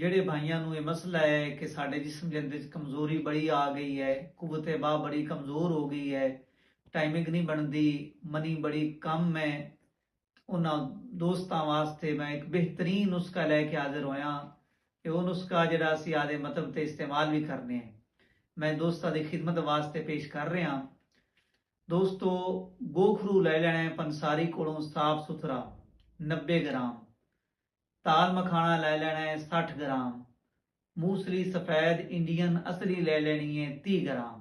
ਜਿਹੜੇ ਭਾਈਆਂ ਨੂੰ ਇਹ ਮਸਲਾ ਹੈ ਕਿ ਸਾਡੇ ਜਿਸਮ ਦੇ ਅੰਦਰ ਕਮਜ਼ੋਰੀ ਬੜੀ ਆ ਗਈ ਹੈ, ਕੁਵਤ ਬਾ ਬੜੀ ਕਮਜ਼ੋਰ ਹੋ ਗਈ ਹੈ, ਟਾਈਮਿੰਗ ਨਹੀਂ ਬਣਦੀ, ਮਨੀ ਬੜੀ ਕਮ ਹੈ, ਉਹਨਾਂ ਦੋਸਤਾਂ ਵਾਸਤੇ ਮੈਂ ਇੱਕ ਬਿਹਤਰੀਨ ਨੁਸਖਾ ਲੈ ਕੇ ਹਾਜ਼ਰ ਹੋਇਆ ਕਿ ਉਹ ਨੁਸਖਾ ਜਿਹੜਾ ਅਸੀਂ ਆਦੇ ਮਤਲਬ ਤੇ ਇਸਤੇਮਾਲ ਵੀ ਕਰਨੇ ਹੈ। ਮੈਂ ਦੋਸਤਾਂ ਦੀ ਖਿਦਮਤ ਵਾਸਤੇ ਪੇਸ਼ ਕਰ ਰਿਹਾ। ਦੋਸਤੋ, ਗੋਖਰੂ ਲੈ ਲੈਣਾ ਹੈ ਪੰਸਾਰੀ ਕੋਲੋਂ ਸਾਫ ਸੁਥਰਾ 90 ਗ੍ਰਾਮ, ਤਾਲ ਮਖਾਣਾ ਲੈ ਲੈਣਾ ਹੈ 60 ਗ੍ਰਾਮ, ਮੂਸਲੀ ਸਫੈਦ ਇੰਡੀਅਨ ਅਸਲੀ ਲੈ ਲੈਣੀ ਹੈ 30 ਗ੍ਰਾਮ।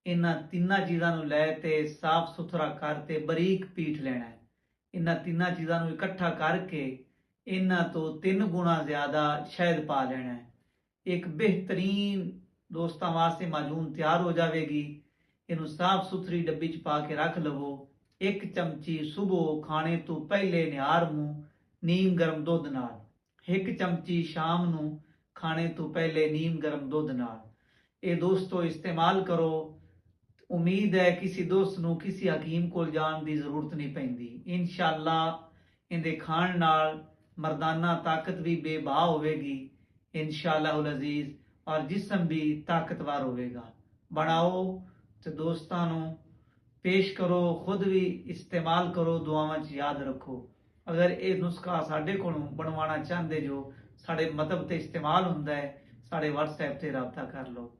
ਇਹਨਾਂ ਤਿੰਨਾਂ ਚੀਜ਼ਾਂ ਨੂੰ ਲੈ ਤੇ ਸਾਫ ਸੁਥਰਾ ਕਰ ਤੇ ਬਰੀਕ ਪੀਟ ਲੈਣਾ ਹੈ। ਇਹਨਾਂ ਤਿੰਨਾਂ ਚੀਜ਼ਾਂ ਨੂੰ ਇਕੱਠਾ ਕਰਕੇ ਇਹਨਾਂ ਤੋਂ 3 ਗੁਣਾ ਜ਼ਿਆਦਾ ਸ਼ਹਿਦ ਪਾ ਲੈਣਾ ਹੈ। ਇੱਕ ਬਿਹਤਰੀਨ ਦੋਸਤਾਂ ਵਾਸਤੇ ਮਾਜੂਨ ਤਿਆਰ ਹੋ ਜਾਵੇਗੀ। ਇਹਨੂੰ ਸਾਫ ਸੁਥਰੀ ਡੱਬੀ 'ਚ ਪਾ ਕੇ ਰੱਖ ਲਵੋ। 1 ਚਮਚੀ ਸੁਬਹ ਖਾਣੇ ਤੋਂ ਪਹਿਲੇ ਨਿਹਾਰ ਮੂੰਹ ਨੀਮ ਗਰਮ ਦੁੱਧ ਨਾਲ, 1 ਚਮਚੀ ਸ਼ਾਮ ਨੂੰ ਖਾਣੇ ਤੋਂ ਪਹਿਲੇ ਨੀਮ ਗਰਮ ਦੁੱਧ ਨਾਲ। ਇਹ ਦੋਸਤੋ ਇਸਤੇਮਾਲ ਕਰੋ। ਉਮੀਦ ਹੈ ਕਿਸੇ ਦੋਸਤ ਨੂੰ ਕਿਸੇ ਹਕੀਮ ਕੋਲ ਜਾਣ ਦੀ ਜ਼ਰੂਰਤ ਨਹੀਂ ਪੈਂਦੀ। ਇਨਸ਼ਾਅੱਲਾ ਇਹਦੇ ਖਾਣ ਨਾਲ ਮਰਦਾਨਾ ਤਾਕਤ ਵੀ ਬੇਬਾਹ ਹੋਵੇਗੀ ਇਨਸ਼ਾਅੱਲਾਹੁਲ ਅਜ਼ੀਜ਼, ਔਰ ਜਿਸਮ ਵੀ ਤਾਕਤਵਰ ਹੋਵੇਗਾ। ਬਣਾਓ ਤੇ ਦੋਸਤਾਂ ਨੂੰ ਪੇਸ਼ ਕਰੋ, ਖੁਦ ਵੀ ਇਸਤੇਮਾਲ ਕਰੋ, ਦੁਆਵਾਂ 'ਚ ਯਾਦ ਰੱਖੋ। ਅਗਰ ਇਹ ਨੁਸਖਾ ਸਾਡੇ ਕੋਲੋਂ ਬਣਵਾਉਣਾ ਚਾਹੁੰਦੇ ਜੋ ਸਾਡੇ ਮਤਲਬ ਤੇ ਇਸਤੇਮਾਲ ਹੁੰਦਾ ਹੈ, ਸਾਡੇ WhatsApp ਤੇ ਰਾਬਤਾ ਕਰ ਲਓ।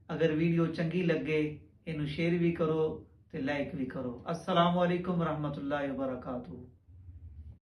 ਅਗਰ ਵੀਡੀਓ ਚੰਗੀ ਲੱਗੇ ਇਹਨੂੰ ਸ਼ੇਅਰ ਵੀ ਕਰੋ ਤੇ ਲਾਈਕ ਵੀ ਕਰੋ। अस्सलामु अलैकुम रहमतुल्लाहि व बरकातुहू।